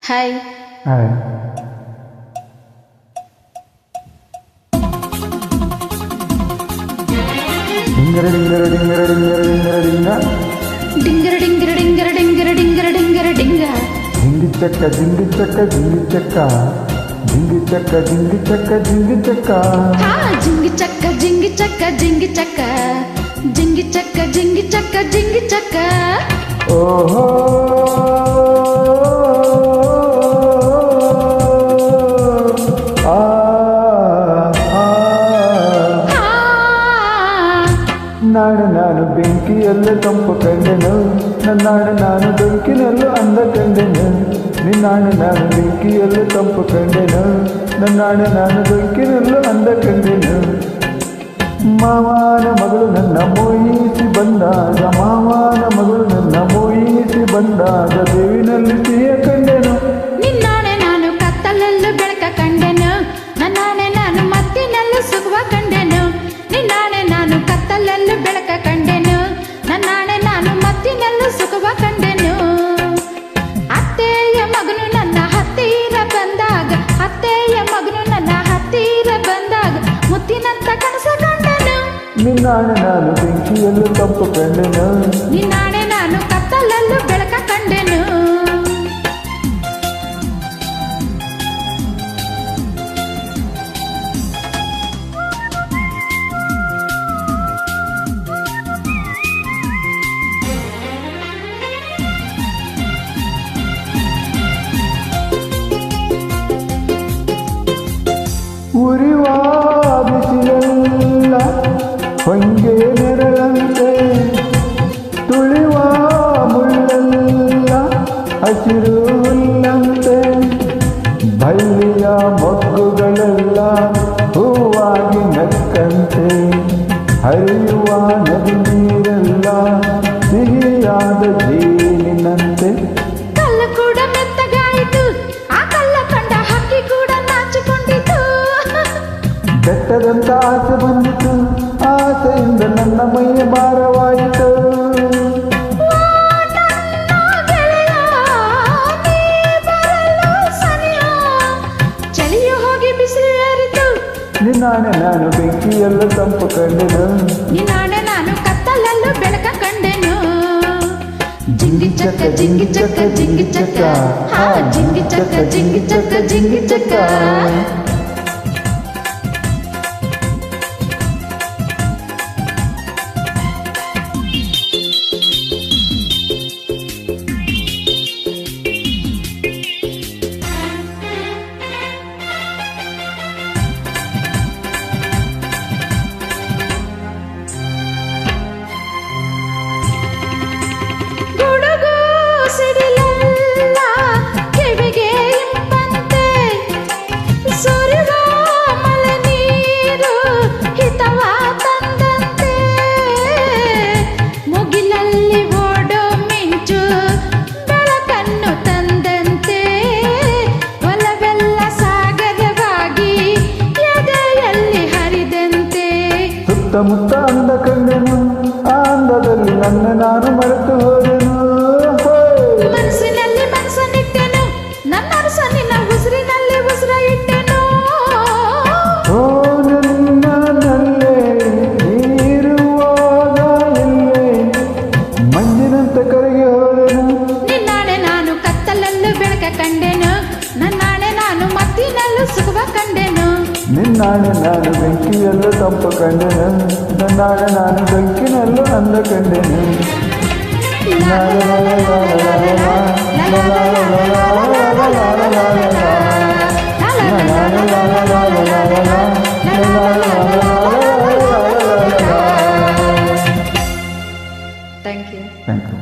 Hi. Hi. ಡಿಂಗರ ಡಿಂಗರ ಡಿಂಗರ ಡಿಂಗರ ಡಿಂಗರ ಡಿಂಗ ಡಿಂಗರ ಡಿಂಗರ ಡಿಂಗರ ಡಿಂಗರ ಡಿಂಗರ ಡಿಂಗರ ಡಿಂಗ Jingi ಚಕ್ಕ Jingi ಚಕ್ಕ Jingi ಚಕ್ಕ Jingi ಚಕ್ಕ Jingi ಚಕ್ಕ Jingi ಚಕ್ಕ ಹಾ ಜಿಂಗಿ ಚಕ್ಕ ಜಿಂಗಿ ಚಕ್ಕ ಜಿಂಗಿ ಚಕ್ಕ ಜಿಂಗಿ ಚಕ್ಕ ಜಿಂಗಿ ಚಕ್ಕ ಜಿಂಗಿ ಚಕ್ಕ ಓಹೋ ನಾನು ಬೆಂಕಿಯಲ್ಲೂ ತಂಪು ಕಂಡೆನು ನನ್ನಾಡು ನಾನು ಬೆಂಕಿನಲ್ಲೂ ಅಂದ ಕಂಡೆನು ನಿನ್ನಾಡು ನಾನು ಬೆಂಕಿಯಲ್ಲೂ ತಂಪು ಕಂಡೆನು ನನ್ನಾಡು ನಾನು ಬೆಂಕಿನಲ್ಲೂ ಅಂದ ಕಂಡೆನು ಮಾವನ ಮಗಳು ನನ್ನ ಮೋಹಿಸಿ ಬಂದಾಗ ಮಾವನ ಮಗಳು ನನ್ನ ಮೋಹಿಸಿ ಬಂದಾಗ ದೇವಿನಲ್ಲಿ ಸಿಹಿಯ ಕಂಡೆನು ನಿನ್ನಾಣೆ ನಾನು ಕತ್ತಲಲ್ಲೂ ಬೆಳಕ ಕಂಡೆನು ನನ್ನಾಣೆ ನಾನು ಮತ್ತಿನಲ್ಲೂ ಸುಖವ ಕಂಡೆನು ನಿನ್ನಾಣೆ ನಾನು ಕತ್ತಲಲ್ಲೂ ಬೆಳಕ ಕಂಡೆನು ನನ್ನಾಣೆ ನಾನು ಮತ್ತಿನಲ್ಲೂ ಸುಖವ ಕಂಡೆನು ಅತ್ತೆಯ ಮಗನು ನನ್ನ ಹತ್ತಿರ ಬಂದಾಗ ಅತ್ತೆಯ ಮಗನು ನನ್ನ ಹತ್ತಿರ ಬಂದಾಗ ಮುತ್ತಿನಂತ ಕನಸ ಕಂಡೆನು ನಿನ್ನಾಣೆ ನಾನು ಬೆಂಕಿಯಲ್ಲೂ ತಂಪು ಕಂಡೆನು ನಿನ್ನಾಣೆ ನಾನು ಕತ್ತಲಲ್ಲೂ ಬೆಳಕ ಕಂಡೆನು ಉರಿವ ಬಿಸಿಲೆಲ್ಲ ಹೊಂಗೆ ನೆರಳಂತೆ ತುಳಿವ ಮುಳ್ಳೆಲ್ಲ ಹಸಿರು ಹುಲ್ಲಂತೆ ಬಳ್ಳಿಯ ಮೊಗ್ಗುಗಳೆಲ್ಲ ಹೂವಾಗಿ ನಕ್ಕಂತೆ ಹರಿಯುವ ನದಿ ನೀರೆಲ್ಲ ಸಿಹಿಯಾದ ಜೇನಿನಂತೆ ಕಲ್ಲ ಕೂಡ ಮೆತ್ತಗಾಯಿತು ಆ ಕಲ್ಲ ಕಂಡ ಹಕ್ಕಿ ಕೂಡ ನಾಚಿಕೊಂಡಿತು ಬೆಟ್ಟದಂತ ಆಸೆ ಬಂದಿತು ಆಸೆಯಿಂದ ನನ್ನ ಮೈಯ ಭಾರವಾಯಿತು ಚಳಿಯು ಹೋಗಿ ಬಿಸಿಲು ಏರಿತು ನಿನ್ನಾಣೆ ನಾನು ಬೆಂಕಿಯಲ್ಲೂ ತಂಪು ಕಂಡೆನು ನಿನ್ನಾಣೆ ನಾನು ಕತ್ತಲಲ್ಲೂ ಬೆಳಕ ಕಂಡೆನು ಜಿಂಗಿ ಚಕ್ಕ ಜಿಂಗಿ ಚಕ್ಕ ಜಿಂಗಿ ಚಕ್ಕ ಹಾ ಜಿಂಗಿ ಚಕ್ಕ ಜಿಂಗಿ ಚಕ್ಕ ಜಿಂಗಿ ಚಕ್ಕ ಗುಡುಗು ಸಿಡಿಲೆಲ್ಲ ಕಿವಿಗೆ ಇಂಪಂತೆ ಸುರಿವ ಮಳೆ ನೀರು ಹಿತವ ತಂದಂತೆ ಮುಗಿಲಲ್ಲಿ ಓಡೋ ಮಿಂಚು ಬೆಳಕನ್ನು ತಂದಂತೆ ಒಲವೆಲ್ಲ ಸಾಗರವಾಗಿ ಎದೆಯಲ್ಲಿ ಹರಿದಂತೆ ಸುತ್ತಮುತ್ತ ಅಂದ ಕಂಡೆನು ಆ ಅಂದದಲ್ಲಿ ನನ್ನ ನಾನು ಮರೆತು ಹೋದೆನು ಮನಸ್ಸಿನಲ್ಲಿ ಮನಸ್ಸನ್ನಿಟ್ಟೆನು ನನ್ನ ಅರಸನಿನ ಉಸಿರಿನಲ್ಲಿ ಉಸಿರ ಇಟ್ಟೆನು ಓ ನನ್ನಲ್ಲೇ ನೀರುವಾಗ ಇಲ್ಲೇ ಮಂಜಿನಂತೆ ಕರಗಿ ಹೋದೆನು ನಿನ್ನಾಣೆ ನಾನು ಕತ್ತಲಲ್ಲೂ ಬೆಳಕ ಕಂಡೆನು ನನ್ನಾಣೆ ನಾನು ಮತ್ತಿನಲ್ಲೂ ಸುಖವ ಕಂಡೆನು ನಿನ್ನಾಣೆ ನಾನು ಬೆಂಕಿಯಲ್ಲೂ ತಂಪು ಕಂಡೆನು ನನ್ನಾಣೆ ನಾನು ಬೆಂಕಿನಲ್ಲೂ ಅಂದ ಕಂಡೆನು ಥ್ಯಾಂಕ್ ಯು. Thank you.